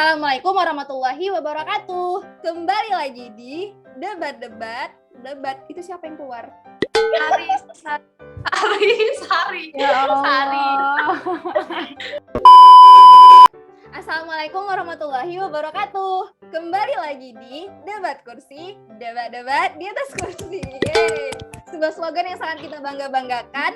Assalamualaikum warahmatullahi wabarakatuh. Kembali lagi di debat. Itu siapa yang keluar? Sari. Ya Allah. Assalamualaikum warahmatullahi wabarakatuh. Kembali lagi di debat kursi, debat di atas kursi. Yeay. Sebuah slogan yang sangat kita banggakan.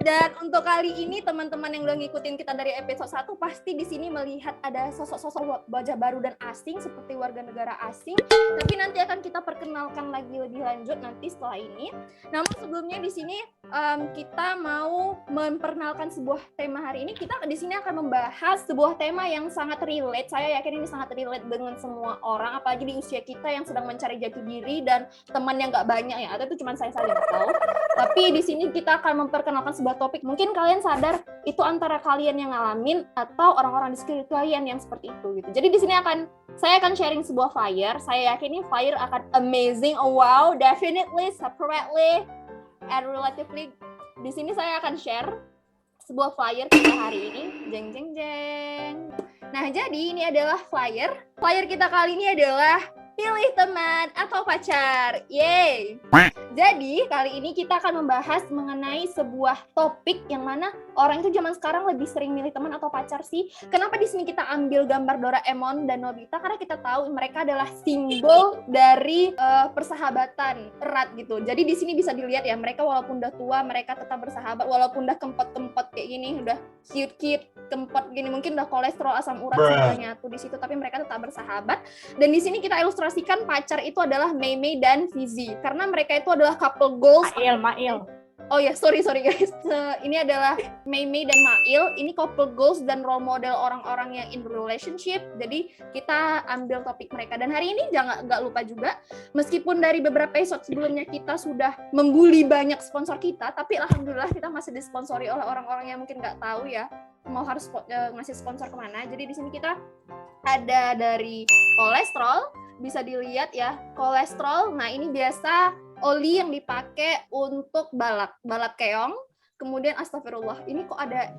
Dan untuk kali ini teman-teman yang udah ngikutin kita dari episode 1 pasti di sini melihat ada sosok-sosok wajah baru dan asing seperti warga negara asing. Tapi nanti akan kita perkenalkan lagi lebih lanjut nanti setelah ini. Namun sebelumnya di sini kita mau memperkenalkan sebuah tema hari ini. Kita di sini akan membahas sebuah tema yang sangat relate. Saya yakin ini sangat relate dengan semua orang, apalagi di usia kita yang sedang mencari jati diri dan teman yang nggak banyak ya. Atau itu cuma saya saja yang tahu. Tapi di sini kita akan memperkenalkan sebuah topik. Mungkin kalian sadar itu antara kalian yang ngalamin atau orang-orang di sekitar kalian yang seperti itu gitu. Jadi di sini saya akan sharing sebuah flyer. Saya yakin ini flyer akan amazing. Oh, wow, definitely, separately, and relatively. Di sini saya akan share sebuah flyer kita hari ini. Jeng. Nah, jadi ini adalah flyer. Flyer kita kali ini adalah pilih teman atau pacar. Yeay. Jadi, kali ini kita akan membahas mengenai sebuah topik yang mana orang itu zaman sekarang lebih sering milih teman atau pacar sih. Kenapa di sini kita ambil gambar Doraemon dan Nobita? Karena kita tahu mereka adalah simbol dari persahabatan erat gitu. Jadi di sini bisa dilihat ya, mereka walaupun udah tua, mereka tetap bersahabat. Walaupun udah kempot-kempot kayak gini, udah cute-cute, kempot gini, mungkin udah kolesterol, asam urat semuanya tuh di situ, tapi mereka tetap bersahabat. Dan di sini kita ilustrasikan pacar itu adalah Mei dan Fizi, karena mereka itu adalah couple goals. Mail. Oh ya, sorry guys. Ini adalah Mei dan Mail. Ini couple goals dan role model orang-orang yang in relationship. Jadi kita ambil topik mereka. Dan hari ini nggak lupa juga, meskipun dari beberapa episode sebelumnya kita sudah membuli banyak sponsor kita, tapi alhamdulillah kita masih disponsori oleh orang-orang yang mungkin nggak tahu ya mau harus ngasih sponsor kemana. Jadi di sini kita ada dari kolesterol, bisa dilihat ya, kolesterol. Nah, ini biasa oli yang dipakai untuk balap keong. Kemudian astagfirullah, ini kok ada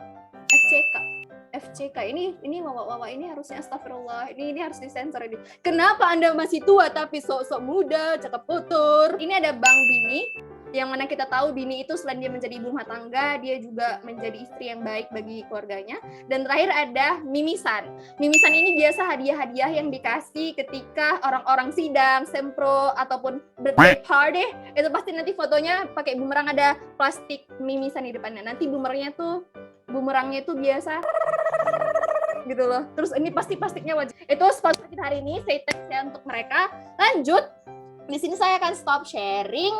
FCK. Ini wawa ini harusnya astagfirullah. Ini harus disensor ini. Kenapa Anda masih tua tapi sok-sok muda, cakep tutur? Ini ada Bang Bini, yang mana kita tahu Bini itu selain dia menjadi ibu rumah tangga, dia juga menjadi istri yang baik bagi keluarganya. Dan terakhir ada Mimisan. Mimisan ini biasa hadiah-hadiah yang dikasih ketika orang-orang sidang, sempro, ataupun birthday party. Itu pasti nanti fotonya pakai bumerang, ada plastik Mimisan di depannya. Nanti bumerangnya tuh biasa gitu loh. Terus ini pasti plastiknya wajib. Itu sponsor kita hari ini. Say thanks ya untuk mereka. Lanjut. Di sini saya akan stop sharing.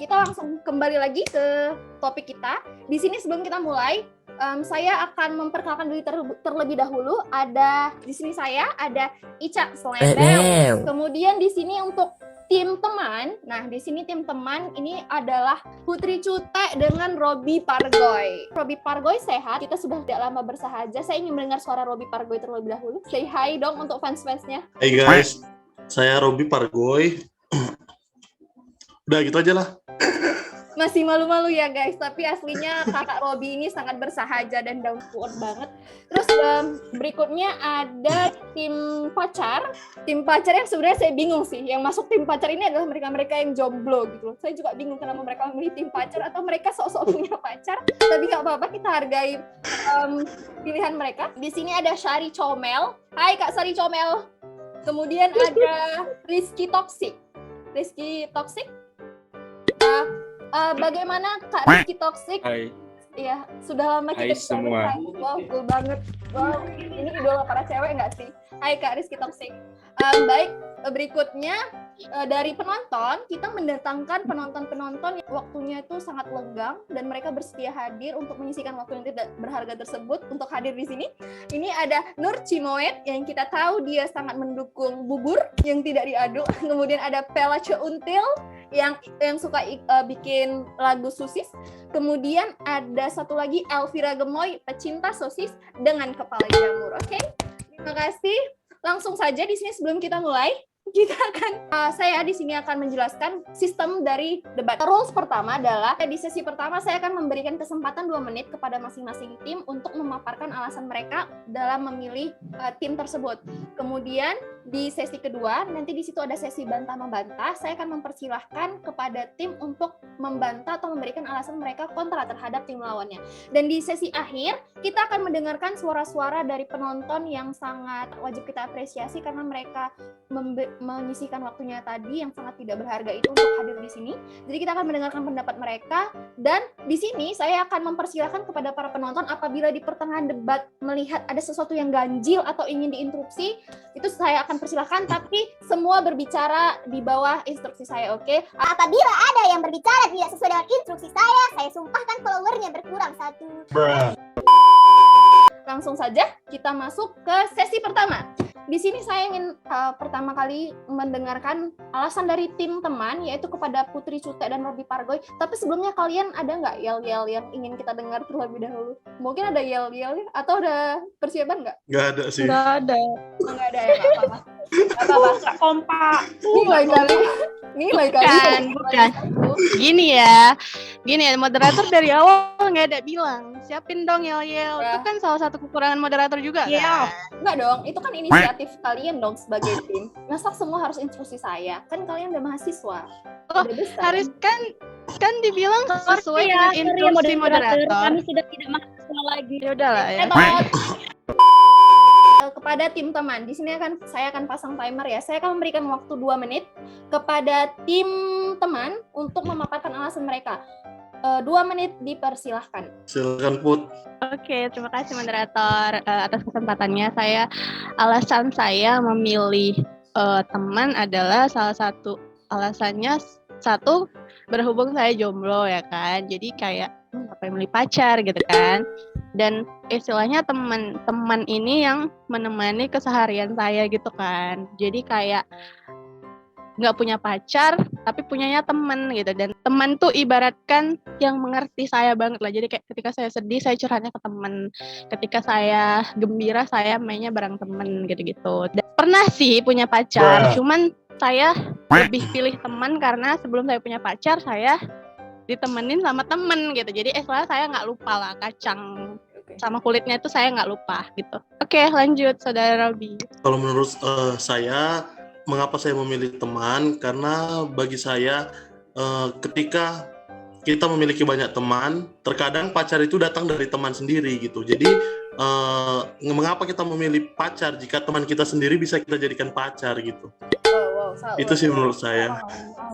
Kita langsung kembali lagi ke topik kita. Di sini sebelum kita mulai, saya akan memperkenalkan diri terlebih dahulu. Di sini saya ada Ica Slembel. Kemudian di sini untuk tim teman. Nah, di sini tim teman ini adalah Putri Cute dengan Robby Pargoy. Robby Pargoy sehat. Kita sudah tidak lama bersahaja. Saya ingin mendengar suara Robby Pargoy terlebih dahulu. Say hi dong untuk fans-fansnya. Hey guys, saya Robby Pargoy. Udah gitu aja lah. Masih malu-malu ya guys, tapi aslinya kakak Robby ini sangat bersahaja dan down to earth banget. Terus berikutnya ada tim pacar yang sebenarnya saya bingung sih, yang masuk tim pacar ini adalah mereka-mereka yang jomblo gitu. Saya juga bingung kenapa mereka memilih tim pacar atau mereka sok-sok punya pacar, tapi nggak apa-apa, kita hargai pilihan mereka. Di sini ada Sari Comel. Hai Kak Sari Comel. Kemudian ada Rizky Toxic. Bagaimana Kak Rizky Toxic? Hai. Iya, sudah lama kita semua. Wow, cool banget. Wow, ini idola para cewek nggak sih? Hai Kak Rizky Toxic. Baik, berikutnya dari penonton, kita mendatangkan penonton-penonton yang waktunya itu sangat lenggang dan mereka bersedia hadir untuk mengisikan waktu yang tidak berharga tersebut untuk hadir di sini. Ini ada Nur Cimoet yang kita tahu dia sangat mendukung bubur yang tidak diaduk. Kemudian ada Pella Until yang suka bikin lagu sosis. Kemudian ada satu lagi Elvira Gemoy, pecinta sosis dengan kepala jamur. Oke, terima kasih. Langsung saja di sini sebelum kita mulai, Saya di sini akan menjelaskan sistem dari debat. Rules pertama adalah di sesi pertama saya akan memberikan kesempatan 2 menit kepada masing-masing tim untuk memaparkan alasan mereka dalam memilih tim tersebut. Kemudian di sesi kedua, nanti di situ ada sesi bantah-membantah. Saya akan mempersilahkan kepada tim untuk membantah atau memberikan alasan mereka kontra terhadap tim lawannya. Dan di sesi akhir, kita akan mendengarkan suara-suara dari penonton yang sangat wajib kita apresiasi karena mereka menyisihkan waktunya tadi yang sangat tidak berharga itu untuk hadir di sini. Jadi kita akan mendengarkan pendapat mereka, dan di sini saya akan mempersilahkan kepada para penonton apabila di pertengahan debat melihat ada sesuatu yang ganjil atau ingin diinterupsi, itu saya akan persilahkan, tapi semua berbicara di bawah instruksi saya, oke? Apabila ada yang berbicara tidak sesuai dengan instruksi saya sumpahkan followernya berkurang 1. Langsung saja kita masuk ke sesi pertama. Di sini saya ingin pertama kali mendengarkan alasan dari tim teman, yaitu kepada Putri Cute dan Robby Pargoy. Tapi sebelumnya kalian ada nggak yel-yel yang ingin kita dengar terlebih dahulu? Mungkin ada yel-yel atau ada persiapan nggak? Nggak ada sih. Nggak ada. Nggak ada ya, nggak apa-apa. Nggak apa-apa. Nggak kompak. Nilai kali. Bukan. Gini ya, moderator dari awal nggak ada bilang, siapin dong yel-yel. Itu kan salah satu kekurangan moderator juga kan? Enggak dong, itu kan inisiatif kalian dong sebagai tim. Masa semua harus instruksi saya? Kan kalian udah mahasiswa. Oh, udah besar. harus kan dibilang sesuai dengan instruksi moderator. Kami sudah tidak mahasiswa lagi. Ya udahlah ya. Kepada tim teman, di sini saya akan pasang timer ya. Saya akan memberikan waktu 2 menit kepada tim teman untuk memaparkan alasan mereka. 2 menit dipersilahkan. Silakan Put. Oke, terima kasih moderator atas kesempatannya. Alasan saya memilih teman adalah salah satu alasannya, satu, berhubung saya jomblo ya kan, jadi kayak apa yang milih pacar gitu kan, dan istilahnya teman ini yang menemani keseharian saya gitu kan, jadi kayak nggak punya pacar tapi punyanya teman gitu, dan teman tuh ibaratkan yang mengerti saya banget lah. Jadi kayak ketika saya sedih saya curhatnya ke teman, ketika saya gembira saya mainnya bareng teman gitu-gitu. Dan pernah sih punya pacar, cuman saya lebih pilih teman karena sebelum saya punya pacar saya ditemenin sama temen gitu. Jadi saya nggak lupa lah kacang sama kulitnya itu saya nggak lupa gitu. Oke, lanjut Saudara Robby. Kalau menurut saya, mengapa saya memilih teman? Karena bagi saya, ketika kita memiliki banyak teman, terkadang pacar itu datang dari teman sendiri gitu. Jadi mengapa kita memilih pacar jika teman kita sendiri bisa kita jadikan pacar gitu? Itu sih menurut saya.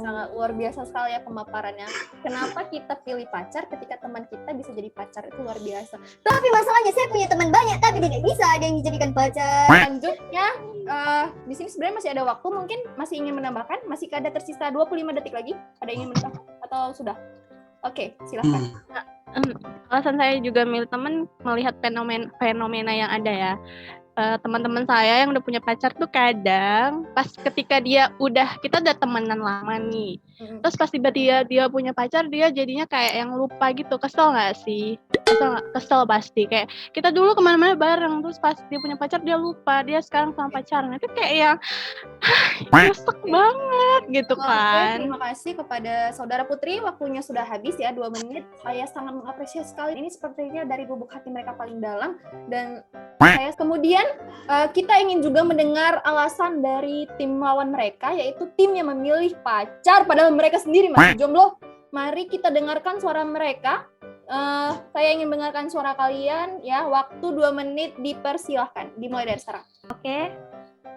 Sangat luar biasa sekali ya pemaparannya. Kenapa kita pilih pacar ketika teman kita bisa jadi pacar, itu luar biasa. Tapi masalahnya saya punya teman banyak tapi tidak bisa ada yang dijadikan pacar. Selanjutnya, di sini sebenarnya masih ada waktu, mungkin masih ingin menambahkan, masih ada tersisa 25 detik lagi. Ada yang ingin menambahkan atau sudah? Oke, silakan. Alasan saya juga milih teman melihat fenomena yang ada ya. Teman-teman saya yang udah punya pacar tuh kadang pas ketika kita udah temenan lama nih, terus pas tiba-tiba dia punya pacar, dia jadinya kayak yang lupa gitu. Kesel nggak sih? Kesel pasti. Kayak kita dulu kemana-mana bareng, terus pas dia punya pacar dia lupa dia sekarang sama pacarnya. Itu kayak yang nyesek banget gitu kan. Terima kasih kepada Saudara Putri, waktunya sudah habis ya, 2 menit. Saya sangat mengapresiasi sekali, ini sepertinya dari lubuk hati mereka paling dalam. Dan saya kemudian kita ingin juga mendengar alasan dari tim lawan mereka, yaitu tim yang memilih pacar padahal mereka sendiri masih jomblo. Mari kita dengarkan suara mereka. Saya ingin mendengarkan suara kalian ya. Waktu 2 menit dipersilahkan. Dimulai dari sekarang. Oke,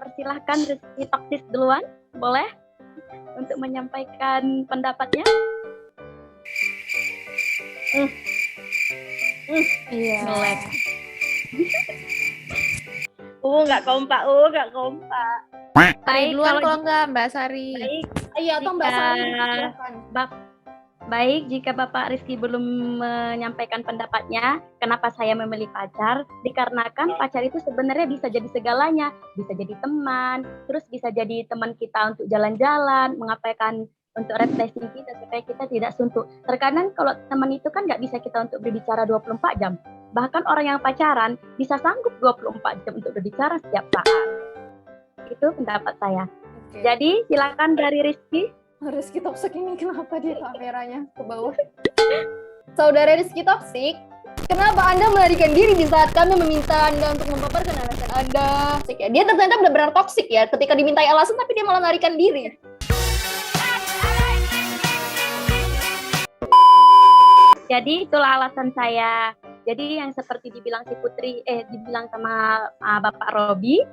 persilahkan Rizky Toksis duluan, boleh? Untuk menyampaikan pendapatnya. Iya. Melek. Nggak kompak. Baik, duluan kalau enggak Mbak Sari. Baik, Iya, atau Mbak Sari, silakan. baik, jika Bapak Rizky belum menyampaikan pendapatnya, kenapa saya memilih pacar? Dikarenakan pacar itu sebenarnya bisa jadi segalanya, bisa jadi teman, terus bisa jadi teman kita untuk jalan-jalan, mengabaikan untuk refreshing kita supaya kita tidak suntuk. Terkadang kalau teman itu kan nggak bisa kita untuk berbicara 24 jam. Bahkan orang yang pacaran bisa sanggup 24 jam untuk berbicara setiap saat. Itu pendapat saya. Jadi silakan dari Rizky. Rizky Toxic ini kenapa dia kameranya ke bawah? Saudara Rizky Toxic, kenapa Anda melarikan diri di saat kami meminta Anda untuk memaparkan alasan Anda? Dia ternyata benar-benar toksik ya, ketika dimintai alasan tapi dia malah melarikan diri. Jadi itulah alasan saya. Jadi yang seperti dibilang si Putri, dibilang sama Bapak Robi,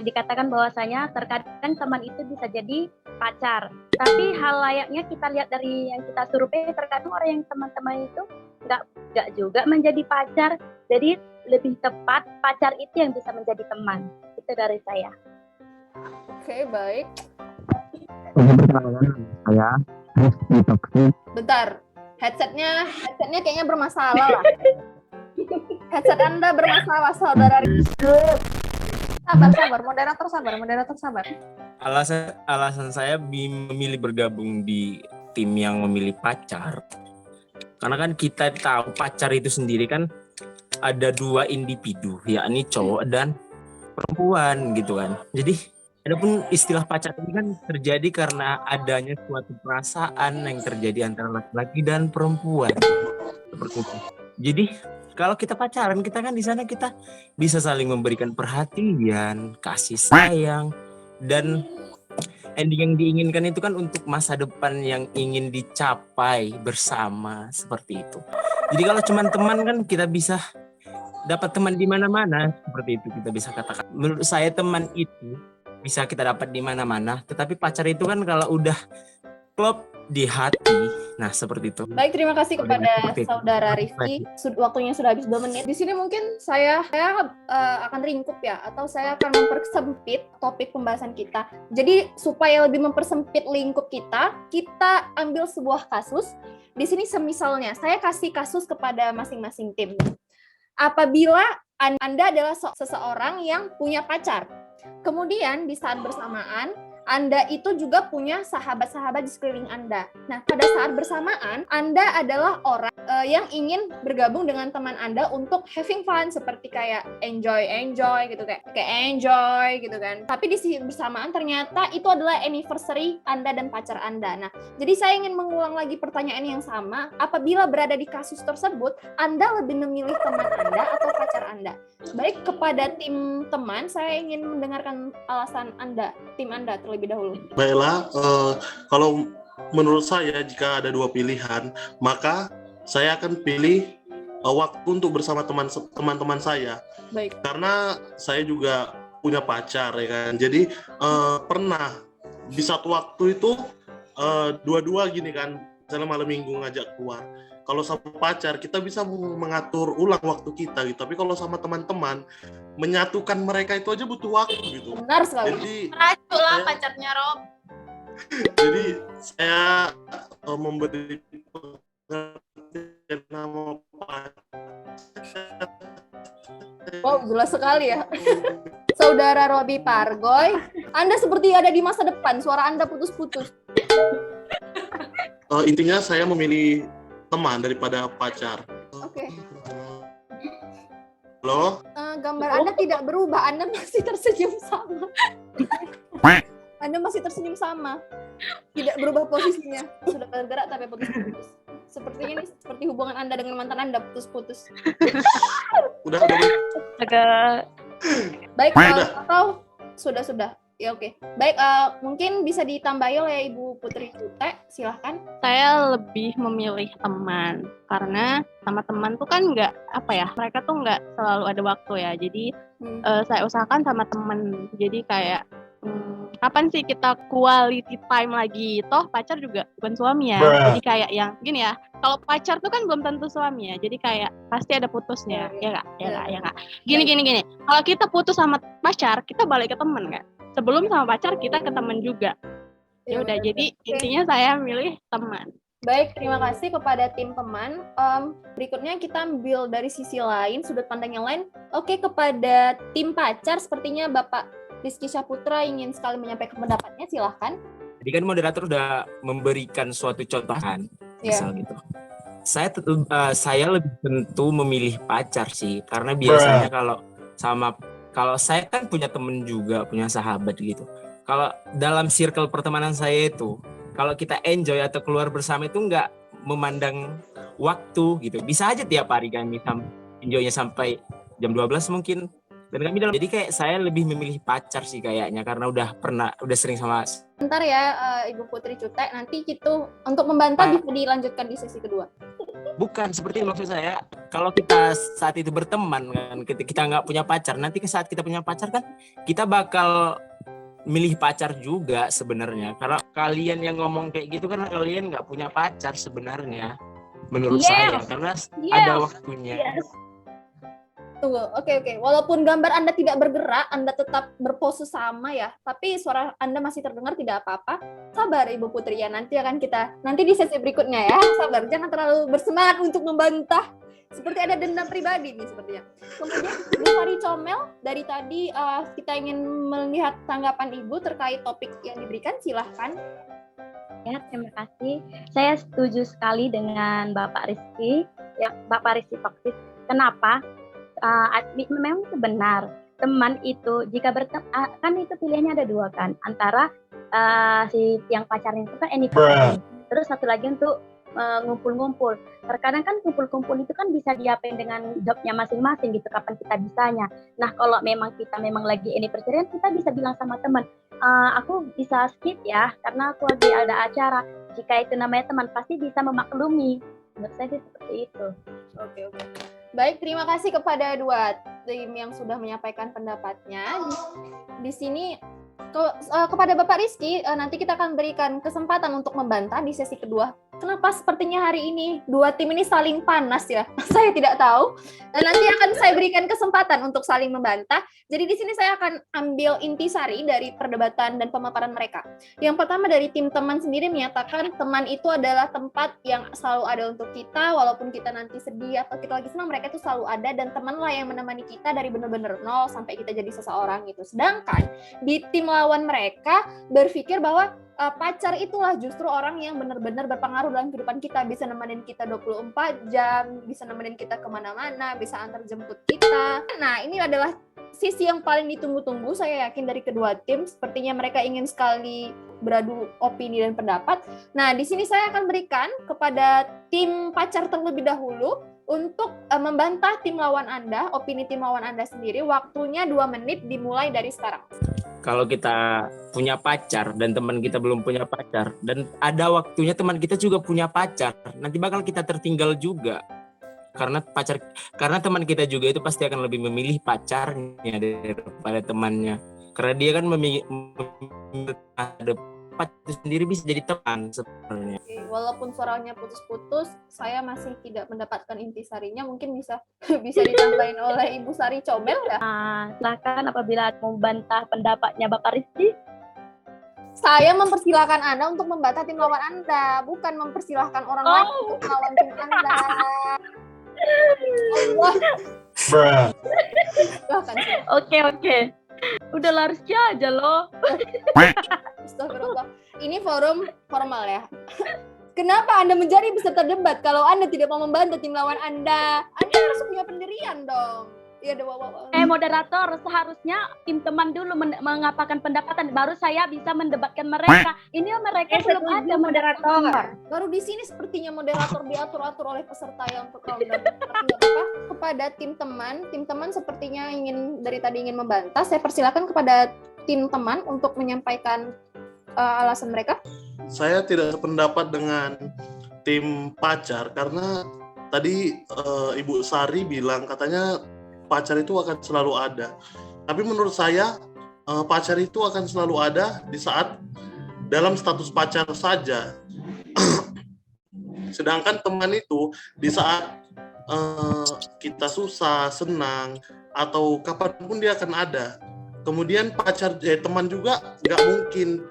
dikatakan bahwasanya terkadang teman itu bisa jadi pacar. Tapi hal layaknya kita lihat dari yang kita survei, terkadang orang yang teman-teman itu nggak juga menjadi pacar. Jadi lebih tepat pacar itu yang bisa menjadi teman. Itu dari saya. Oke, baik. Saya Rizky Toxic. Bentar, headsetnya kayaknya bermasalah lah. Headset Anda bermasalah, saudara Rizky. Sabar, moderator sabar. Alasan saya memilih bergabung di tim yang memilih pacar. Karena kan kita tahu pacar itu sendiri kan ada dua individu, yakni cowok dan perempuan gitu kan. Jadi adapun istilah pacar ini kan terjadi karena adanya suatu perasaan yang terjadi antara laki-laki dan perempuan. Seperti itu. Jadi kalau kita pacaran, kita kan di sana kita bisa saling memberikan perhatian, kasih sayang, dan ending yang diinginkan itu kan untuk masa depan yang ingin dicapai bersama, seperti itu. Jadi kalau cuma teman kan kita bisa dapat teman di mana-mana, seperti itu kita bisa katakan. Menurut saya teman itu bisa kita dapat di mana-mana, tetapi pacar itu kan kalau udah klop di hati, nah seperti itu. Baik, terima kasih kepada saudara Rizky. Waktunya sudah habis 2 menit. Di sini mungkin saya akan ringkup ya, atau saya akan mempersempit topik pembahasan kita. Jadi supaya lebih mempersempit lingkup kita ambil sebuah kasus. Di sini semisalnya saya kasih kasus kepada masing-masing tim. Apabila Anda adalah seseorang yang punya pacar, kemudian di saat bersamaan Anda itu juga punya sahabat-sahabat di sekeliling Anda. Nah, pada saat bersamaan, Anda adalah orang yang ingin bergabung dengan teman Anda untuk having fun, seperti kayak enjoy gitu, kayak enjoy gitu kan. Tapi di sisi bersamaan ternyata itu adalah anniversary Anda dan pacar Anda. Nah, jadi saya ingin mengulang lagi pertanyaan yang sama. Apabila berada di kasus tersebut, Anda lebih memilih teman Anda atau pacar Anda? Baik, kepada tim teman, saya ingin mendengarkan alasan Anda, tim Anda terlebih dahulu. Baiklah, kalau menurut saya jika ada 2 pilihan, maka saya akan pilih waktu untuk bersama teman-teman saya. Baik. Karena saya juga punya pacar ya kan. Jadi pernah di satu waktu itu dua-dua gini kan, misalnya malam minggu ngajak keluar. Kalau sama pacar kita bisa mengatur ulang waktu kita gitu. Tapi kalau sama teman-teman menyatukan mereka itu aja butuh waktu gitu. Benar sekali. Jadi Racu lah pacarnya Rob. jadi saya memberi pengertian nama pacar. Wow, jelas sekali ya. Saudara Robi Pargoy, Anda seperti ada di masa depan, suara Anda putus-putus. Intinya saya memilih teman daripada pacar. Oke. Halo? Gambar Anda tidak berubah, Anda masih tersenyum sama. Anda masih tersenyum sama. Tidak berubah posisinya. Sudah bergerak tapi putus-putus. Sepertinya ini seperti hubungan Anda dengan mantan Anda putus-putus. Udah. Agak Baik, atau sudah. Ya oke. Baik, mungkin bisa ditambahi oleh Ibu Putri Tute, silahkan. saya lebih memilih teman karena sama teman tuh kan nggak mereka tuh nggak selalu ada waktu ya, jadi saya usahakan sama teman. Jadi kayak kapan sih kita quality time lagi, toh pacar juga bukan suami ya. Jadi kayak yang gini ya, kalau pacar tuh kan belum tentu suami ya, jadi kayak pasti ada putusnya. Ya nggak gini kalau kita putus sama pacar kita balik ke teman kan, sebelum sama pacar kita ke teman juga. Ya udah, jadi intinya saya milih teman. Baik, terima kasih kepada tim teman. Berikutnya kita ambil dari sisi lain, sudut pandang yang lain. Oke, kepada tim pacar, sepertinya Bapak Rizky Syaputra ingin sekali menyampaikan pendapatnya, silahkan. Jadi kan moderator udah memberikan suatu contohan, misal gitu. Saya lebih tentu memilih pacar sih, karena biasanya kalau saya kan punya temen juga, punya sahabat gitu. kalau dalam circle pertemanan saya itu, kalau kita enjoy atau keluar bersama itu nggak memandang waktu gitu. Bisa aja tiap hari kami enjoynya sampai jam 12 mungkin. Dan kami jadi kayak saya lebih memilih pacar sih kayaknya karena udah sering sama. Bentar ya Ibu Putri Cutek, nanti gitu untuk membantah bisa dilanjutkan di sesi kedua. Bukan seperti maksud saya, kalau kita saat itu berteman kan, kita nggak punya pacar, nanti saat kita punya pacar kan kita bakal milih pacar juga sebenarnya. Karena kalian yang ngomong kayak gitu kan kalian nggak punya pacar sebenarnya, menurut saya karena ada waktunya. Tunggu, oke. Walaupun gambar Anda tidak bergerak, Anda tetap berpose sama ya, tapi suara Anda masih terdengar tidak apa-apa. Sabar Ibu Putri ya, nanti di sesi berikutnya ya. Sabar, jangan terlalu bersemangat untuk membantah. Seperti ada dendam pribadi nih sepertinya. Kemudian Bu Sari Comel, dari tadi kita ingin melihat tanggapan Ibu terkait topik yang diberikan, silahkan. Ya, terima kasih. Saya setuju sekali dengan Bapak Rizky, Faktis. Kenapa? Memang itu benar, teman itu jika kan itu pilihannya ada dua kan, antara si yang pacarnya itu kan anniversary, terus satu lagi untuk ngumpul-ngumpul. Terkadang kan kumpul-kumpul itu kan bisa diapain dengan jobnya masing-masing gitu, kapan kita bisanya. Nah kalau memang kita lagi anniversary, kita bisa bilang sama teman, aku bisa skip ya karena aku lagi ada acara. Jika itu namanya teman, pasti bisa memaklumi. Menurut saya sih seperti itu. Oke. Baik, terima kasih kepada dua tim yang sudah menyampaikan pendapatnya. Di sini kepada Bapak Rizky, nanti kita akan berikan kesempatan untuk membantah di sesi kedua. Kenapa sepertinya hari ini dua tim ini saling panas ya? Saya tidak tahu. Dan nanti akan saya berikan kesempatan untuk saling membantah. Jadi di sini saya akan ambil intisari dari perdebatan dan pemaparan mereka. Yang pertama dari tim teman sendiri menyatakan teman itu adalah tempat yang selalu ada untuk kita, walaupun kita nanti sedih atau kita lagi senang, mereka itu selalu ada, dan temanlah yang menemani kita dari benar-benar nol sampai kita jadi seseorang gitu. Sedangkan di tim lawan mereka berpikir bahwa pacar itulah justru orang yang benar-benar berpengaruh dalam kehidupan kita, bisa nemenin kita 24 jam, bisa nemenin kita kemana-mana, bisa antar jemput kita. Nah, ini adalah sisi yang paling ditunggu-tunggu, saya yakin dari kedua tim. Sepertinya mereka ingin sekali beradu opini dan pendapat. Nah, di sini saya akan berikan kepada tim pacar terlebih dahulu untuk membantah tim lawan Anda, opini tim lawan Anda sendiri. Waktunya 2 menit dimulai dari sekarang. Kalau kita punya pacar dan teman kita belum punya pacar, dan ada waktunya teman kita juga punya pacar, nanti bakal kita tertinggal juga. Karena teman kita juga itu pasti akan lebih memilih pacarnya daripada temannya. Karena dia kan memilih pacar sendiri bisa jadi teman sebenarnya. Walaupun suaranya putus-putus, saya masih tidak mendapatkan intisarinya. Mungkin bisa ditambahin oleh Ibu Sari Comel ya? Silakan apabila mau membantah pendapatnya Bapak Rizky. Saya mempersilahkan Anda untuk membantah tim lawan Anda, bukan mempersilahkan orang lain untuk melawan tim Anda. Allah. Oke. Udah Rizky aja loh. Astagfirullah. Ini forum formal ya. Kenapa Anda menjadi peserta debat kalau Anda tidak mau membantah tim lawan Anda? Anda harus punya pendirian dong. Iya, moderator, seharusnya tim teman dulu mengapakan pendapatan, baru saya bisa mendebatkan mereka. Ini mereka belum ada moderator. Baru di sini sepertinya moderator diatur-atur oleh peserta yang pertama. Apa kepada tim teman sepertinya dari tadi ingin membantah. Saya persilakan kepada tim teman untuk menyampaikan alasan mereka. Saya tidak sependapat dengan tim pacar karena tadi Ibu Sari bilang katanya pacar itu akan selalu ada. Tapi menurut saya pacar itu akan selalu ada di saat dalam status pacar saja. Sedangkan teman itu di saat kita susah, senang, atau kapanpun dia akan ada. Kemudian teman juga nggak mungkin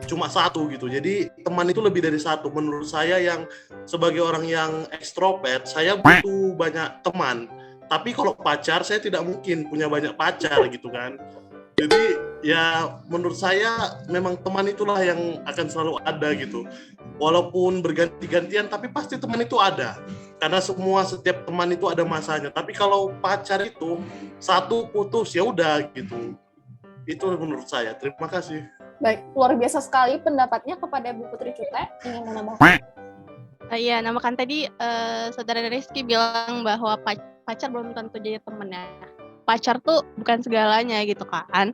cuma satu gitu. Jadi teman itu lebih dari satu. Menurut saya yang sebagai orang yang ekstrovert, saya butuh banyak teman. Tapi kalau pacar, saya tidak mungkin punya banyak pacar gitu kan. Jadi ya menurut saya memang teman itulah yang akan selalu ada gitu. Walaupun berganti-gantian, tapi pasti teman itu ada. Karena setiap teman itu ada masanya. Tapi kalau pacar itu satu putus ya udah gitu. Itu menurut saya. Terima kasih. Baik, luar biasa sekali pendapatnya kepada Bu Putri Cute. Ingin menambahkan? Iya, nama kan tadi saudara Rizky bilang bahwa pacar belum tentu jadi temen ya. Pacar tuh bukan segalanya gitu kan.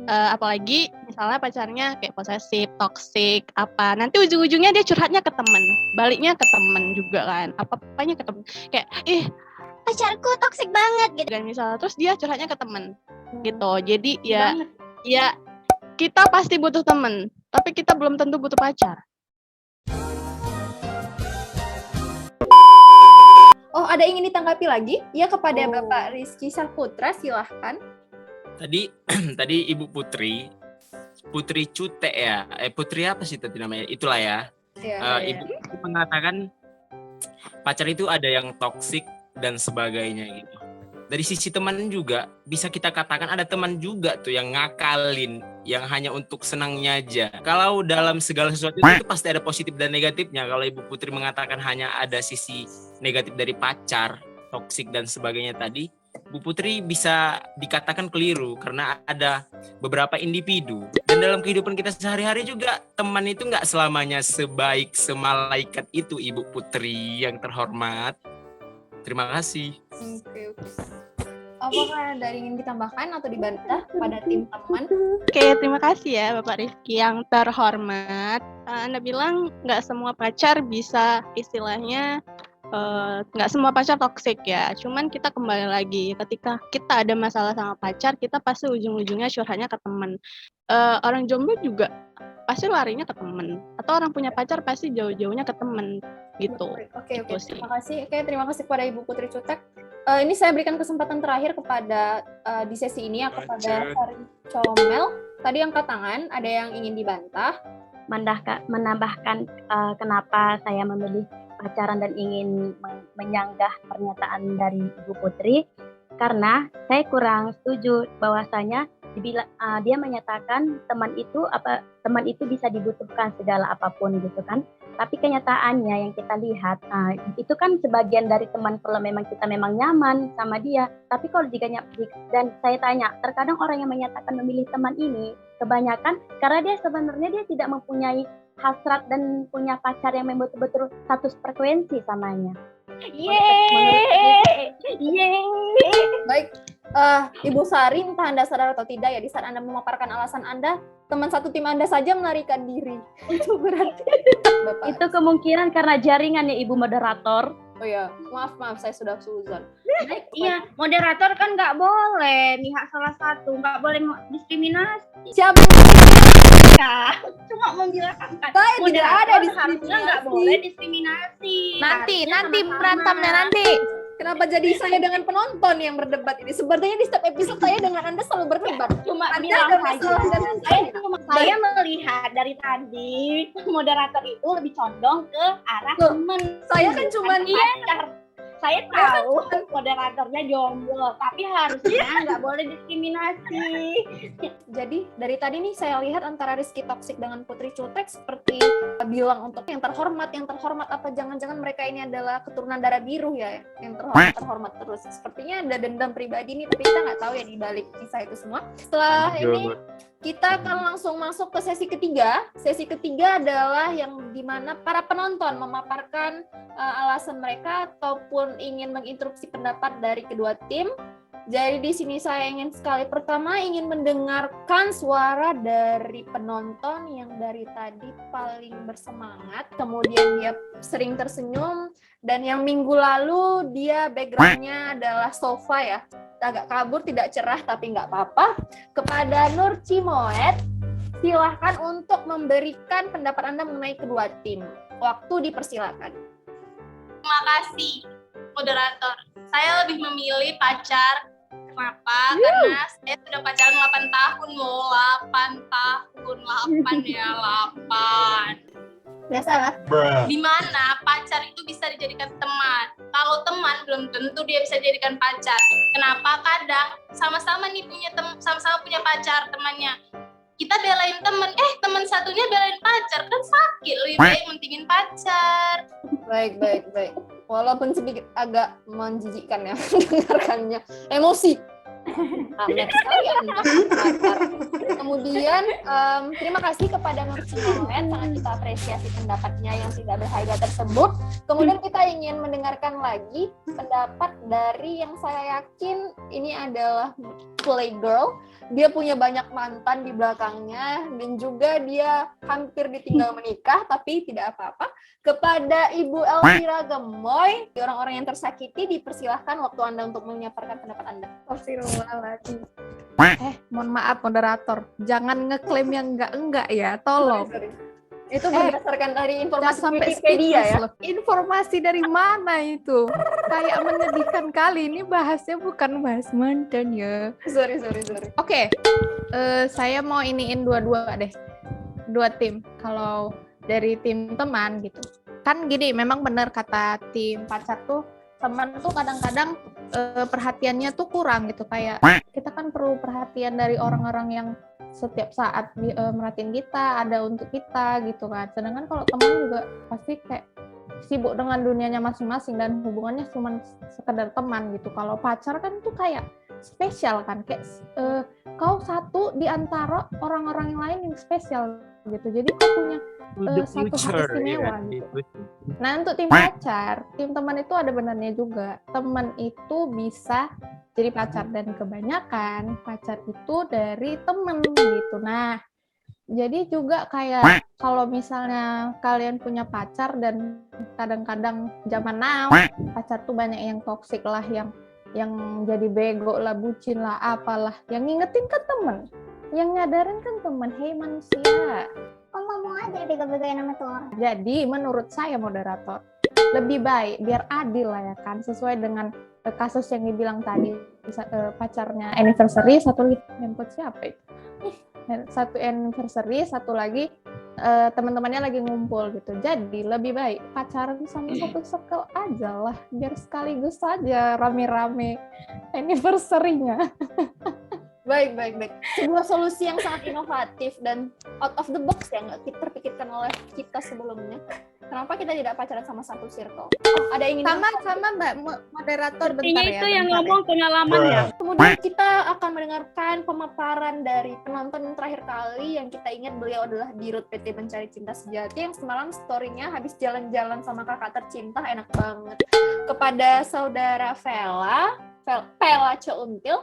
Apalagi misalnya pacarnya kayak posesif, toksik, apa. Nanti ujung-ujungnya dia curhatnya ke temen, baliknya ke temen juga kan. Apa-apanya ke temen. Kayak, Pacarku toksik banget gitu. dan misalnya terus dia curhatnya ke temen gitu. Jadi ya kita pasti butuh temen, tapi kita belum tentu butuh pacar. Oh, ada ingin ditanggapi lagi? Ya, kepada Bapak Rizky Saputra, silahkan. Tadi Ibu Putri Cute ya. Putri apa sih tadi namanya? Itulah ya. Ibu Putri mengatakan pacar itu ada yang toksik dan sebagainya gitu. Dari sisi teman juga bisa kita katakan ada teman juga tuh yang ngakalin, yang hanya untuk senangnya aja. Kalau dalam segala sesuatu itu pasti ada positif dan negatifnya. Kalau Ibu Putri mengatakan hanya ada sisi negatif dari pacar, toksik dan sebagainya tadi, Bu Putri bisa dikatakan keliru karena ada beberapa individu. Dan dalam kehidupan kita sehari-hari juga teman itu nggak selamanya sebaik semalaikat itu, Ibu Putri yang terhormat. Terima kasih. Oke. Apakah ada ingin ditambahkan atau dibantah pada tim teman? Oke, terima kasih ya Bapak Rizky yang terhormat. Anda bilang nggak semua pacar bisa istilahnya nggak semua pacar toksik ya. Cuman kita kembali lagi ketika kita ada masalah sama pacar, kita pasti ujung-ujungnya curhatnya ke teman. Orang jomblo juga pasti larinya ke teman. Atau orang punya pacar pasti jauh-jauhnya ke teman gitu. Oke, Gitu sih. terima kasih. Oke, terima kasih kepada Ibu Putri Cutek. Ini saya berikan kesempatan terakhir kepada di sesi ini ya, kepada Sari Comel. Tadi angkat tangan, ada yang ingin dibantah. Menambahkan kenapa saya memilih pacaran dan ingin menyanggah pernyataan dari Ibu Putri, karena saya kurang setuju bahwasanya dia menyatakan teman itu bisa dibutuhkan segala apapun gitu kan. Tapi kenyataannya yang kita lihat, itu kan sebagian dari teman kalau memang kita memang nyaman sama dia. Tapi kalau dan saya tanya, terkadang orang yang menyatakan memilih teman ini kebanyakan karena dia sebenarnya dia tidak mempunyai hasrat dan punya pacar yang betul-betul satu frekuensi samanya. Baik, Ibu Sari, entah Anda sadar atau tidak ya, di saat Anda memaparkan alasan Anda, teman satu tim Anda saja melarikan diri. Itu berarti Bapak. Itu kemungkinan karena jaringan ya Ibu moderator. Oh ya, maaf, saya sudah suzon. Baik, Iya, moderator kan nggak boleh mihak salah satu, nggak boleh diskriminasi. siapa yang Ya, cuma membilangkan. Saya tidak ada harusnya nggak boleh diskriminasi. Nanti Harusnya berantemnya nanti. Kenapa jadi saya dengan penonton yang berdebat ini? Sepertinya di setiap episode saya dengan Anda selalu berdebat. Cuma Anda bilang ada saja. masalah dengan Saya melihat dari tadi moderator itu lebih condong ke arah Loh, temen. saya kan cuman pacar. Saya tahu moderatornya jomblo, tapi harusnya nggak boleh diskriminasi. Jadi dari tadi nih saya lihat antara Rizky toksik dengan Putri Cutek seperti bilang untuk yang terhormat apa jangan-jangan mereka ini adalah keturunan darah biru ya, yang terhormat terus. Sepertinya ada dendam pribadi nih, tapi kita nggak tahu ya di balik kisah itu semua. Setelah ini kita akan langsung masuk ke sesi ketiga. Sesi ketiga adalah yang dimana para penonton memaparkan alasan mereka ataupun ingin menginterupsi pendapat dari kedua tim. Jadi di sini saya ingin sekali pertama ingin mendengarkan suara dari penonton yang dari tadi paling bersemangat, kemudian dia sering tersenyum, dan yang minggu lalu dia backgroundnya adalah sofa ya, agak kabur, tidak cerah tapi nggak apa-apa. Kepada Nur Cimoet, silahkan untuk memberikan pendapat Anda mengenai kedua tim. Waktu dipersilakan. Terima kasih, moderator. Saya lebih memilih pacar. Kenapa? Karena saya sudah pacaran 8 tahun loh. 8 tahun. 8 ya, 8. Biasalah. Di mana pacar itu bisa dijadikan teman. Kalau teman belum tentu dia bisa dijadikan pacar. Kenapa? Kadang sama-sama nih sama-sama punya pacar temannya. Kita belain teman satunya belain pacar, kan sakit. Lebih baik mentingin pacar. Baik. Walaupun sedikit agak menjijikkan ya mendengarkannya. Emosi. Amin sekali Anda. Mantap. Kemudian terima kasih kepada Nur Cimolen, sangat kita apresiasi pendapatnya yang tidak berharga tersebut. Kemudian kita ingin mendengarkan lagi pendapat dari yang saya yakin ini adalah playgirl. Dia punya banyak mantan di belakangnya dan juga dia hampir ditinggal menikah tapi tidak apa-apa. Kepada Ibu Elvira Gemoy, orang-orang yang tersakiti, dipersilahkan waktu Anda untuk menyampaikan pendapat Anda. Astagfirullahaladzim. Mohon maaf moderator, jangan ngeklaim yang enggak ya, tolong. Sorry. Itu berdasarkan dari Jangan informasi sampai Wikipedia ya. loh. Informasi dari mana itu? Kayak menyedihkan kali, ini bahasnya bukan bahas mantan ya. Sorry. Oke, saya mau iniin dua-dua deh. Dua tim. Kalau dari tim teman gitu. Kan gini, memang benar kata tim pacar tuh, teman tuh kadang-kadang perhatiannya tuh kurang gitu. Kayak kita kan perlu perhatian dari orang-orang yang setiap saat merhatiin kita, ada untuk kita gitu kan. Sedangkan kalau teman juga pasti kayak sibuk dengan dunianya masing-masing dan hubungannya cuma sekedar teman gitu. Kalau pacar kan tuh kayak spesial kan, kayak kau satu di antara orang-orang yang lain yang spesial gitu. Jadi kau punya satu hak istimewa gitu. Nah untuk tim pacar, tim teman itu ada benarnya juga. Teman itu bisa jadi pacar dan kebanyakan pacar itu dari teman gitu. Nah jadi juga kayak kalau misalnya kalian punya pacar dan kadang-kadang zaman now pacar tuh banyak yang toksik lah, yang jadi bego lah, bucin lah, apalah, yang ngingetin kan temen, yang nyadarin kan temen. Hei manusia, Ngomong aja bego-begoin sama tuh orang. jadi menurut saya moderator lebih baik biar adil lah ya kan, sesuai dengan kasus yang dibilang tadi, pacarnya anniversary, satu lagi handphone siapa itu, satu anniversary, satu lagi teman-temannya lagi ngumpul gitu. Jadi lebih baik pacaran sama satu circle aja lah, biar sekaligus saja rame-rame anniversary-nya. Baik. Sebuah solusi yang sangat inovatif dan out of the box ya, nggak terpikirkan oleh kita sebelumnya. Kenapa kita tidak pacaran sama satu circle? Oh, ada yang ingin Sama Mbak moderator bentar Ini ya. itu yang bentar ngomong pengalaman ya. Kemudian kita akan mendengarkan pemaparan dari penonton yang terakhir kali. Yang kita ingat beliau adalah Dirut PT Mencari Cinta Sejati yang semalam story-nya habis jalan-jalan sama kakak tercinta, enak banget. Kepada saudara Pela Countil.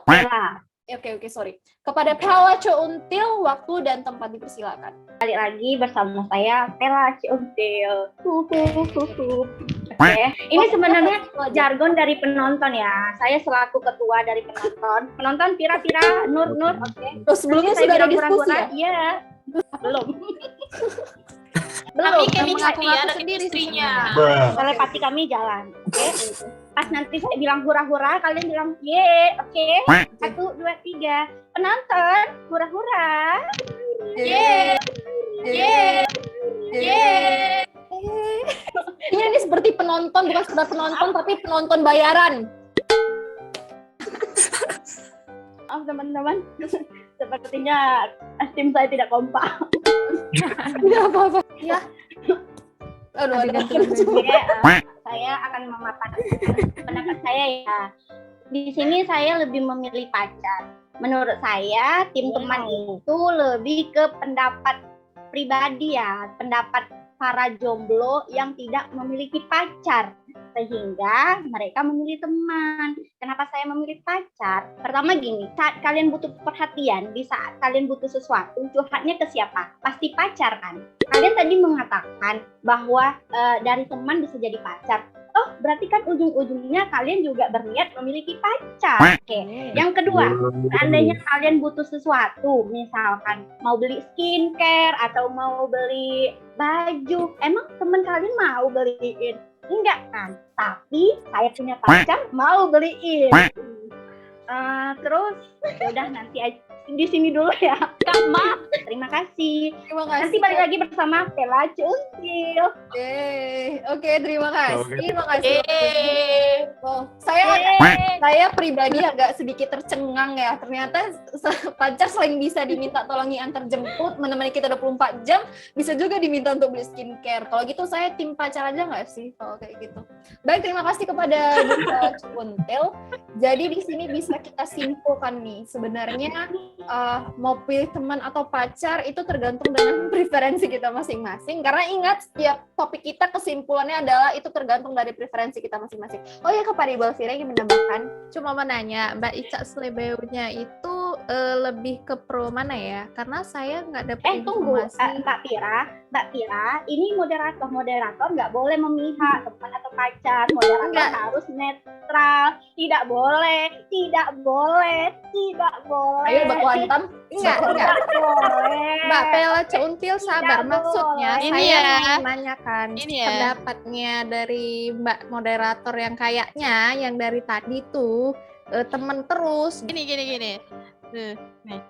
Oke, sorry. Kepada Pela Countil, waktu dan tempat dipersilakan. Balik lagi bersama saya Pela Ciuntil. Oke, ini sebenarnya jargon dari penonton ya. Saya selaku ketua dari penonton. Penonton Pira-Pira, Nur, oke. Terus sebelumnya sudah ada diskusi ya? Iya. Belum. Kami kayak yang dicari ya mengaku-ngaku dari sendiri istrinya. Telepati kami jalan. Oke. Pas nanti saya bilang hura-hura, kalian bilang ye, oke. 1, 2, 3. Penonton, hura-hura. Yeay. Ini seperti penonton, bukan sekedar penonton, tapi penonton bayaran. Maaf teman-teman, sepertinya tim saya tidak kompak. Tidak apa-apa. Ya. Aduh, Saya akan memaparkan pendapat saya ya. Di sini saya lebih memilih pacar. Menurut saya, tim teman itu lebih ke pendapat pribadi ya, pendapat para jomblo yang tidak memiliki pacar. Sehingga mereka memilih teman. Kenapa saya memilih pacar? Pertama gini, saat kalian butuh perhatian, di saat kalian butuh sesuatu, curhatnya ke siapa? Pasti pacar kan? Kalian tadi mengatakan bahwa dari teman bisa jadi pacar. Oh, berarti kan ujung-ujungnya kalian juga berniat memiliki pacar. Oke. Yang kedua, seandainya kalian butuh sesuatu, misalkan mau beli skincare atau mau beli baju, emang teman kalian mau beliin? Enggak kan? Tapi saya punya pacar mau beliin. Terus udah nanti di sini dulu ya. Kak, maaf. Terima kasih. Terima kasih. Nanti balik lagi bersama Pela Cuntil. Oke, terima kasih. Oke. Terima kasih. Oh, saya pribadi agak sedikit tercengang ya. Ternyata pacar selain bisa diminta tolongi antar jemput, menemani kita 24 jam, bisa juga diminta untuk beli skincare. Kalau gitu saya tim pacar aja nggak sih? Kalau kayak gitu. Baik, terima kasih kepada Duta Cuntil. Jadi di sini bisa kita simpulkan nih, sebenarnya mau pilih teman atau pacar itu tergantung dengan preferensi kita masing-masing. Karena ingat, setiap topik kita kesimpulannya adalah itu tergantung dari preferensi kita masing-masing. Oh ya, kepada Ibu Elvira ingin menambahkan? Cuma mau nanya, Mbak Ica Slebeunya itu lebih ke pro mana ya? Karena saya nggak dapat Tunggu, informasi. Mbak Pira, ini moderator nggak boleh memihak teman atau pacar. Moderator Enggak. harus netral. Tidak boleh. Ayo baku hantam. Enggak. boleh. Mbak Pela Cuntil sabar, Tidak maksudnya boleh. Ini saya ya. mau menanyakan Ini ya. pendapatnya dari Mbak moderator yang kayaknya yang dari tadi tuh temen terus. Gini. Nih.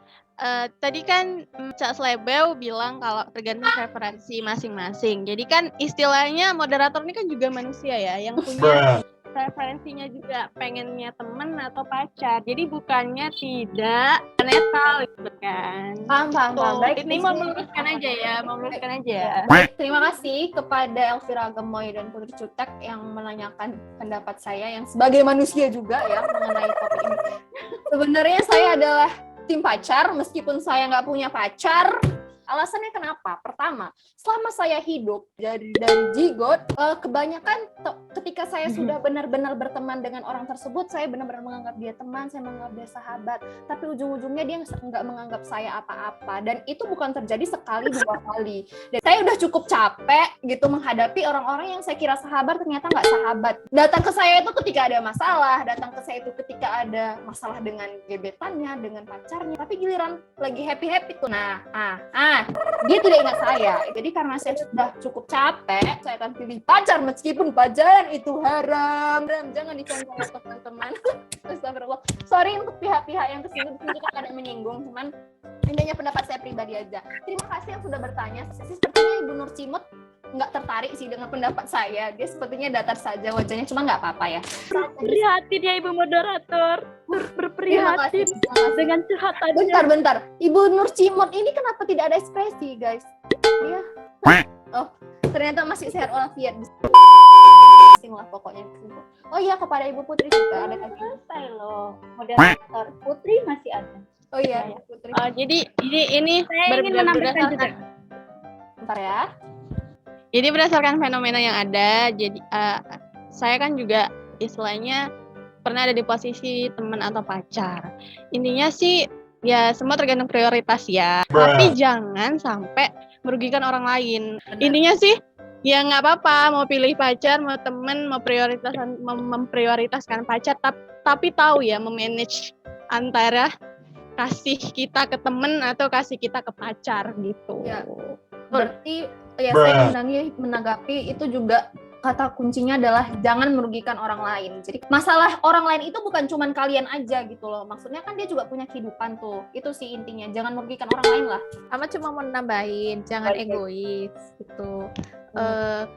Tadi kan Cak Slebeu bilang kalau tergantung preferensi masing-masing. Jadi kan istilahnya moderator ini kan juga manusia ya, yang punya preferensinya juga pengennya temen atau pacar. Jadi bukannya tidak netral gitu kan. Paham. Baik, Ini mau meluruskan aja ya. Baik, terima kasih kepada Elvira Gemoy dan Putri Cutek yang menanyakan pendapat saya yang sebagai manusia juga ya mengenai topik ini. Sebenarnya saya adalah tim pacar meskipun saya nggak punya pacar. Alasannya kenapa? Pertama, selama saya hidup dari zigot, kebanyakan ketika saya sudah benar-benar berteman dengan orang tersebut, saya benar-benar menganggap dia teman, saya menganggap dia sahabat. Tapi ujung-ujungnya dia nggak menganggap saya apa-apa. Dan itu bukan terjadi sekali, 2 kali. Dan saya udah cukup capek gitu menghadapi orang-orang yang saya kira sahabat ternyata nggak sahabat. Datang ke saya itu ketika ada masalah, datang ke saya itu ketika ada masalah dengan gebetannya, dengan pacarnya. Tapi giliran lagi happy-happy tuh, dia tidak ingat saya. Jadi karena saya sudah cukup capek, saya akan pilih pacar meskipun pacaran itu haram. Jangan dicontoh ya teman-teman. Astagfirullah. Sorry untuk pihak-pihak yang kesini kan ada menyinggung, cuman intinya pendapat saya pribadi aja. Terima kasih yang sudah bertanya. Sepertinya Ibu Nur Cimut nggak tertarik sih dengan pendapat saya. Dia sepertinya datar saja wajahnya, cuma nggak apa-apa ya. Prihatin ya Ibu moderator. Berprihatin dengan curhatannya. Bentar. Ibu Nur Cimut ini kenapa tidak ada ekspresi, guys? Dia ternyata masih sehat walafiat. Lah pokoknya. Oh iya, kepada Ibu Putri juga ada lagi. Selesai loh. Moderator Putri masih ada. Oh iya, Putri. Jadi ini Saya ingin menambahkan juga. Bentar ya. Jadi berdasarkan fenomena yang ada, jadi saya kan juga istilahnya pernah ada di posisi teman atau pacar. Intinya sih ya semua tergantung prioritas ya. Tapi jangan sampai merugikan orang lain. Intinya sih ya nggak apa-apa mau pilih pacar, mau temen, mau memprioritaskan pacar, tapi tahu ya memanage antara kasih kita ke temen atau kasih kita ke pacar gitu. Ya. Berarti ya saya menanggapi itu juga kata kuncinya adalah jangan merugikan orang lain. Jadi masalah orang lain itu bukan cuman kalian aja gitu loh. Maksudnya kan dia juga punya kehidupan tuh. Itu sih intinya. Jangan merugikan orang lain lah. Sama cuma mau nambahin, jangan egois gitu.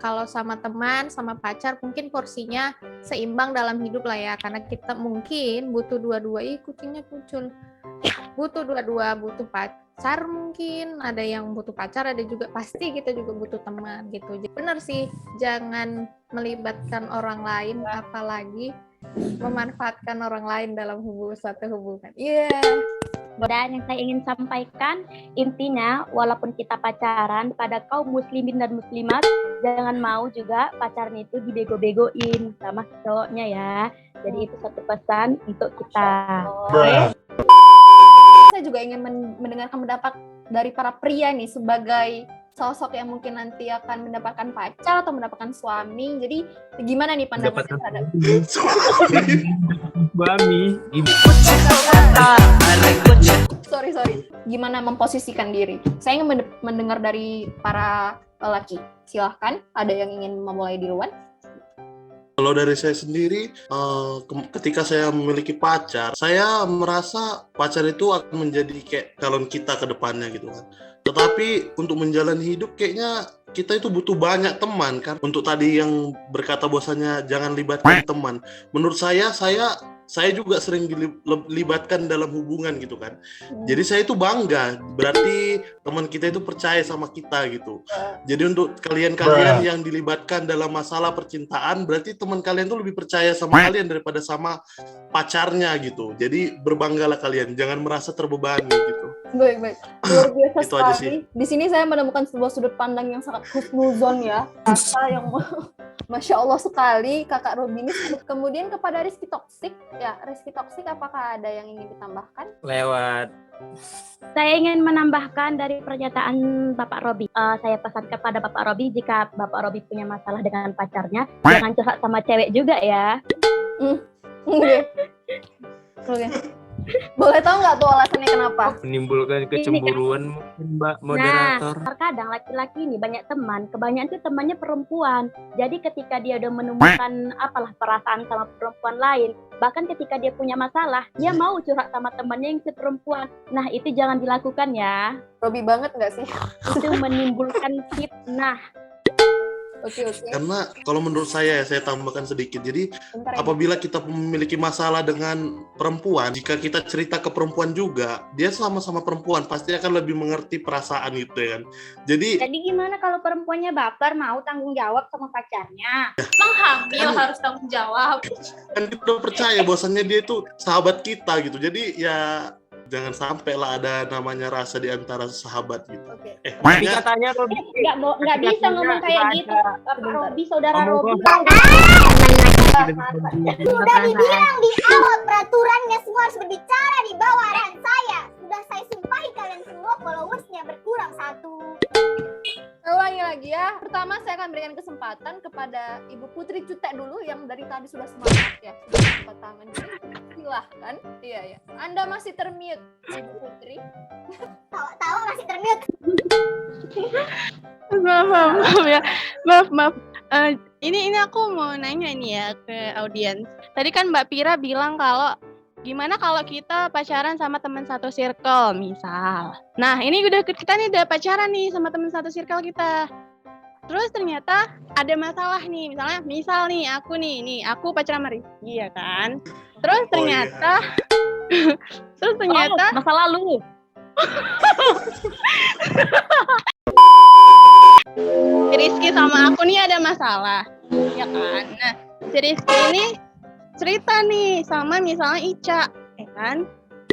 Kalau sama teman, sama pacar mungkin porsinya seimbang dalam hidup lah ya. Karena kita mungkin butuh dua-dua. Kucingnya kucul. Butuh dua-dua, butuh pacar mungkin, ada yang butuh pacar, ada juga pasti kita juga butuh teman gitu. Jadi benar sih, jangan melibatkan orang lain, apalagi memanfaatkan orang lain dalam suatu hubungan. Iya. Dan yang saya ingin sampaikan, intinya walaupun kita pacaran, pada kaum muslimin dan muslimat, jangan mau juga pacarnya itu dibego-begoin sama cowoknya ya. Jadi itu satu pesan untuk kita. Saya juga ingin mendengarkan pendapat dari para pria nih sebagai sosok yang mungkin nanti akan mendapatkan pacar atau mendapatkan suami. Jadi gimana nih pendapatnya terhadap suami? Sorry. Gimana memposisikan diri? Saya ingin mendengar dari para lelaki. Silahkan, ada yang ingin memulai duluan? Kalau dari saya sendiri, ketika saya memiliki pacar, saya merasa pacar itu akan menjadi kayak calon kita ke depannya gitu kan. Tetapi untuk menjalani hidup kayaknya kita itu butuh banyak teman kan. Untuk tadi yang berkata bahwasanya jangan libatkan teman. Menurut saya juga sering dilibatkan dalam hubungan gitu kan. Jadi saya itu bangga, berarti teman kita itu percaya sama kita gitu. Jadi untuk kalian-kalian yang dilibatkan dalam masalah percintaan, berarti teman kalian tuh lebih percaya sama kalian daripada sama pacarnya gitu. Jadi berbanggalah kalian, jangan merasa terbebani gitu. Baik. Luar biasa Itu aja sekali. Di sini saya menemukan sebuah sudut pandang yang sangat husnuzon ya. Kata yang Masya Allah sekali Kakak Robi ini. Kemudian kepada Rizky Toksik, ya Rizky Toksik, apakah ada yang ingin ditambahkan? Lewat Saya ingin menambahkan dari pernyataan Bapak Robi. Saya pesan kepada Bapak Robi, jika Bapak Robi punya masalah dengan pacarnya, jangan curhat sama cewek juga ya. Oke. Boleh tahu nggak tuh alasannya kenapa? menimbulkan kecemburuan mungkin, Mbak moderator. Nah, terkadang laki-laki ini banyak teman, kebanyakan tuh temannya perempuan. Jadi ketika dia udah menemukan perasaan sama perempuan lain, bahkan ketika dia punya masalah, dia mau curhat sama temannya yang si perempuan. Nah, itu jangan dilakukan ya. Robi banget nggak sih? Itu menimbulkan fitnah. Oke. Karena kalau menurut saya tambahkan sedikit. Jadi apabila kita memiliki masalah dengan perempuan, jika kita cerita ke perempuan juga, dia sama-sama perempuan pasti akan lebih mengerti perasaan gitu ya kan. Jadi gimana kalau perempuannya baper mau tanggung jawab sama pacarnya? Emang hamil harus tanggung jawab. kan kita udah percaya bahwasannya dia itu sahabat kita gitu. Jadi ya jangan sampai lah ada namanya rasa di antara sahabat gitu. Oke. Tapi katanya Robi Nggak bisa ngomong kayak gitu. Bapak Robi, saudara Robi. Sudah dibilang di awal peraturannya semua harus berbicara di bawah arahan saya. Sudah saya sumpahi kalian semua followersnya berkurang 1. Ulangi lagi ya. Pertama saya akan berikan kesempatan kepada Ibu Putri Cutek dulu yang dari tadi sudah semangat ya. Sudah angkat tangan. Silahkan. Iya. Anda masih termute, Ibu Putri. Tahu masih termute. Maaf. Ini aku mau nanya nih ya ke audiens. Tadi kan Mbak Pira bilang kalau gimana kalau kita pacaran sama teman satu circle misal. Nah ini kita nih udah pacaran nih sama teman satu circle kita. Terus ternyata ada masalah nih, misal nih aku pacaran sama Rizky ya kan. Terus ternyata Masa lalu. Rizky sama aku nih ada masalah, ya kan. Nah si Rizky ini cerita nih sama misalnya Ica, ya kan.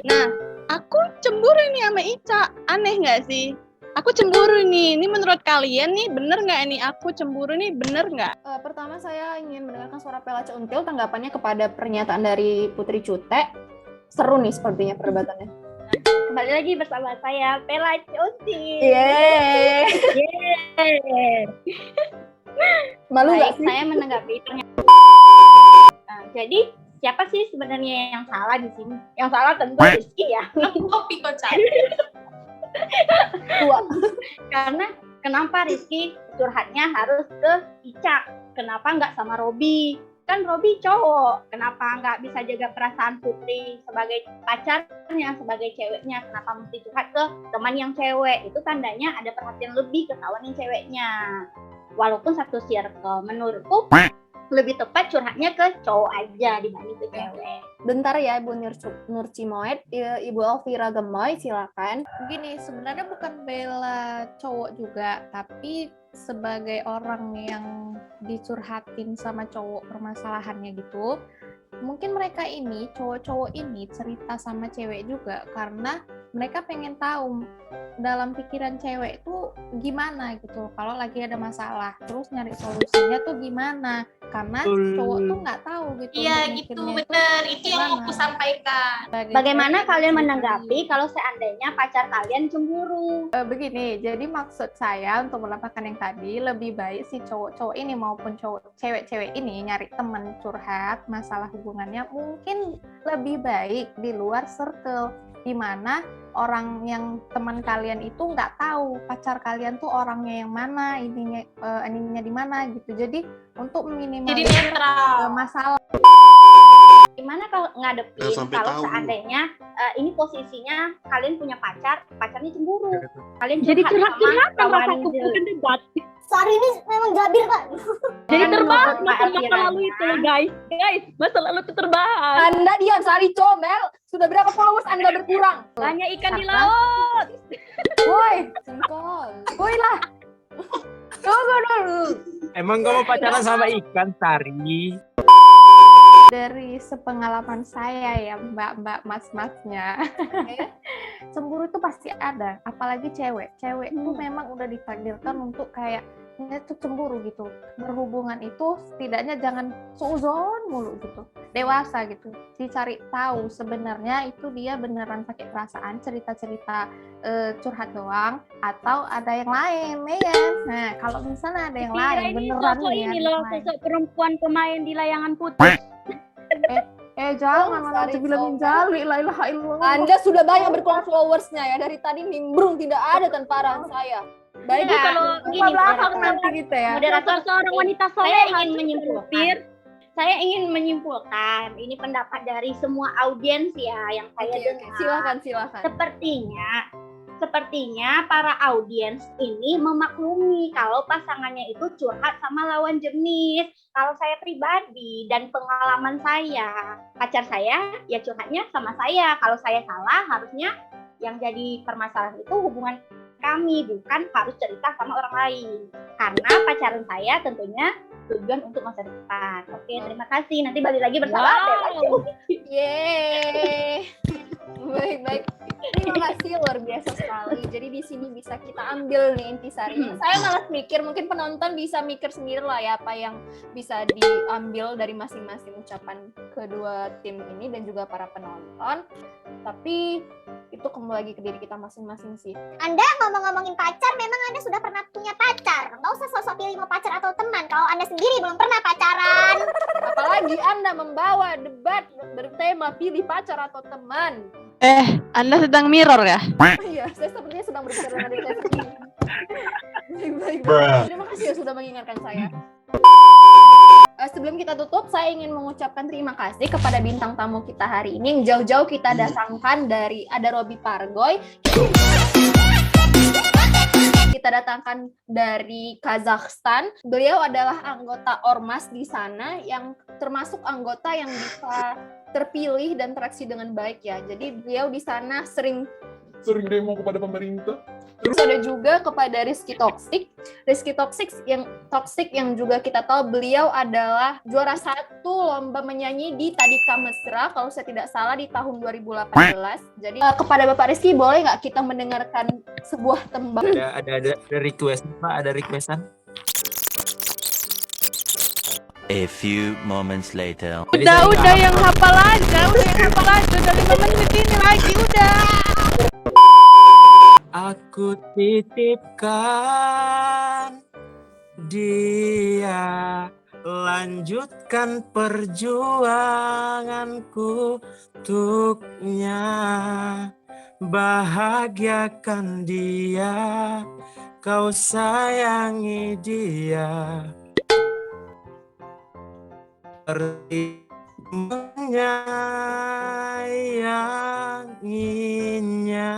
Nah aku cemburu nih sama Ica, aneh nggak sih? Aku cemburu nih. Ini menurut kalian nih bener nggak nih aku cemburu nih, bener nggak? Pertama saya ingin mendengarkan suara Pela Until tanggapannya kepada pernyataan dari Putri Cutek. Seru nih sepertinya perdebatannya. Kembali lagi bersama saya Pela Until. Yeay. Malu nggak sih? Saya menanggapi pernyataan. Jadi siapa sih sebenarnya yang salah di sini? Yang salah tentu Rizky ya. Kopi kocak. Karena kenapa Rizky curhatnya harus ke Ica? Kenapa nggak sama Robi? Kan Robi cowok. Kenapa nggak bisa jaga perasaan Putri sebagai pacarnya, sebagai ceweknya? Kenapa mesti curhat ke teman yang cewek? Itu tandanya ada perhatian lebih ke kawan yang ceweknya. Walaupun satu circle, menurutku lebih tepat curhatnya ke cowok aja dibanding ke cewek. Bentar ya Ibu Nurci Moed, Ibu Alvira Gemoy silakan. Gini, sebenarnya bukan bela cowok juga, tapi sebagai orang yang dicurhatin sama cowok permasalahannya gitu, mungkin mereka ini, cowok-cowok ini cerita sama cewek juga karena mereka pengen tahu dalam pikiran cewek itu gimana gitu kalau lagi ada masalah, terus nyari solusinya tuh gimana, karena cowok tuh nggak tahu gitu. Iya gitu, bener. Itu yang mau aku sampaikan. Bagaimana kalian menanggapi kalau seandainya pacar kalian cemburu? Begini, jadi maksud saya untuk melampahkan yang tadi, lebih baik si cowok-cowok ini maupun cewek-cewek ini nyari teman curhat masalah hubungannya mungkin lebih baik di luar circle. di mana orang yang teman kalian itu nggak tahu pacar kalian tuh orangnya yang mana, ininya di mana gitu. Jadi untuk Jadi minimalisir netral. masalah. Gimana kalau ngadepin Jangan sampai kalau tahu. seandainya ini posisinya kalian punya pacar, pacarnya cemburu. Kalian Jadi curhat sama curhat-curhatan kawan rasaku, bukan debat. Sorry ini memang Jabir kak. Jadi Kan terbahas menurut masa Mbak lalu Elviranya, itu loh guys. Guys, masa lalu itu terbahas. Anda diam, Sari comel. Sudah berapa followers Anda berkurang? Banyak ikan di Karena- laut. Woi, singkol. Woi lah. Tunggu dulu. Emang kamu pacaran sama ikan, Sari? Dari sepengalaman saya ya mbak-mbak mas-masnya, cemburu itu pasti ada, apalagi cewek itu memang udah ditakdirkan untuk kayak itu cemburu gitu. Berhubungan itu setidaknya jangan suuzon mulu gitu, dewasa gitu, dicari tahu sebenarnya itu dia beneran pakai perasaan, cerita-cerita curhat doang atau ada yang lain ya kan? Nah kalau misalnya ada yang lain Ini beneran sosok nih ini ada loh, yang lain. sosok perempuan pemain di layangan putih. Jangan Sari malah bilang comel. jali, la ilaha illallah. Anda sudah banyak berkurang followersnya ya. Dari tadi nimbrung tidak ada tanpa arahan saya. Baik, Jadi kalau Lupa belakang nanti gitu ya. moderator seorang wanita saya soleh ingin menyimpulkan. Saya ingin menyimpulkan ini pendapat dari semua audiens ya yang saya Oke, dengar. silakan. Sepertinya para audiens ini memaklumi kalau pasangannya itu curhat sama lawan jenis. Kalau saya pribadi dan pengalaman saya, pacar saya ya curhatnya sama saya. Kalau saya salah, harusnya yang jadi permasalahan itu hubungan kami, bukan harus cerita sama orang lain. Karena pacaran saya tentunya tujuan untuk masa depan. Oke, terima kasih. Nanti balik lagi bersama Wow. Yeay. Baik. Terima kasih, luar biasa sekali. Jadi di sini bisa kita ambil nih intisarinya. Saya malas mikir, mungkin penonton bisa mikir sendiri lah ya apa yang bisa diambil dari masing-masing ucapan kedua tim ini dan juga para penonton. Tapi itu kembali lagi ke diri kita masing-masing sih. Anda ngomongin pacar, memang Anda sudah pernah punya pacar. Nggak usah sosok pilih mau pacar atau teman. Kalau Anda sendiri belum pernah pacaran. Apalagi Anda membawa debat bertema pilih pacar atau teman. Anda sedang mirror ya? Iya, saya sepertinya sedang berbicara dengan diri saya sendiri. Baik. Terima kasih ya sudah mengingatkan saya. Sebelum kita tutup, saya ingin mengucapkan terima kasih kepada bintang tamu kita hari ini yang jauh-jauh kita datangkan dari ada Robi Pargoy. Kita datangkan dari Kazakhstan. Beliau adalah anggota Ormas di sana yang termasuk anggota yang bisa terpilih dan teraksi dengan baik ya. Jadi beliau di sana sering demo kepada pemerintah. Terus ada juga kepada Rizky Toxic yang juga kita tahu beliau adalah juara 1 lomba menyanyi di Tadika Mesra kalau saya tidak salah di tahun 2018. Jadi kepada Bapak Rizky boleh nggak kita mendengarkan sebuah tembang? Ada request, Pak? Ada requestan? A few moments later. Udah yang hafal aja, udah 5 menit ini lagi, udah. Aku titipkan dia, lanjutkan perjuanganku untuknya, bahagiakan dia, kau sayangi dia, menyayanginya.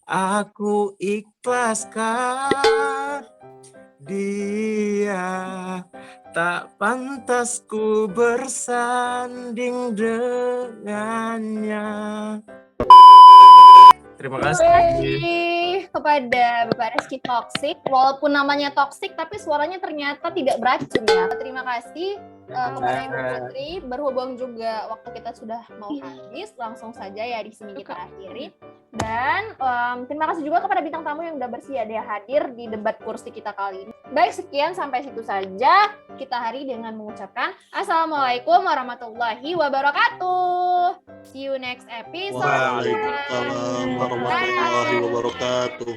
Aku ikhlaskan dia, tak pantas ku bersanding dengannya. Terima kasih kepada Bapak Rizky Toxic. Walaupun namanya toxic, tapi suaranya ternyata tidak beracun ya. Terima kasih kepada Ibu Putri. Berhubung juga waktu kita sudah mau habis, langsung saja ya di sini kita akhiri. Dan terima kasih juga kepada bintang tamu yang udah bersedia hadir di debat kursi kita kali ini. Baik, sekian sampai situ saja. Kita hari dengan mengucapkan Assalamualaikum warahmatullahi wabarakatuh. See you next episode. Waalaikumsalam warahmatullahi wabarakatuh.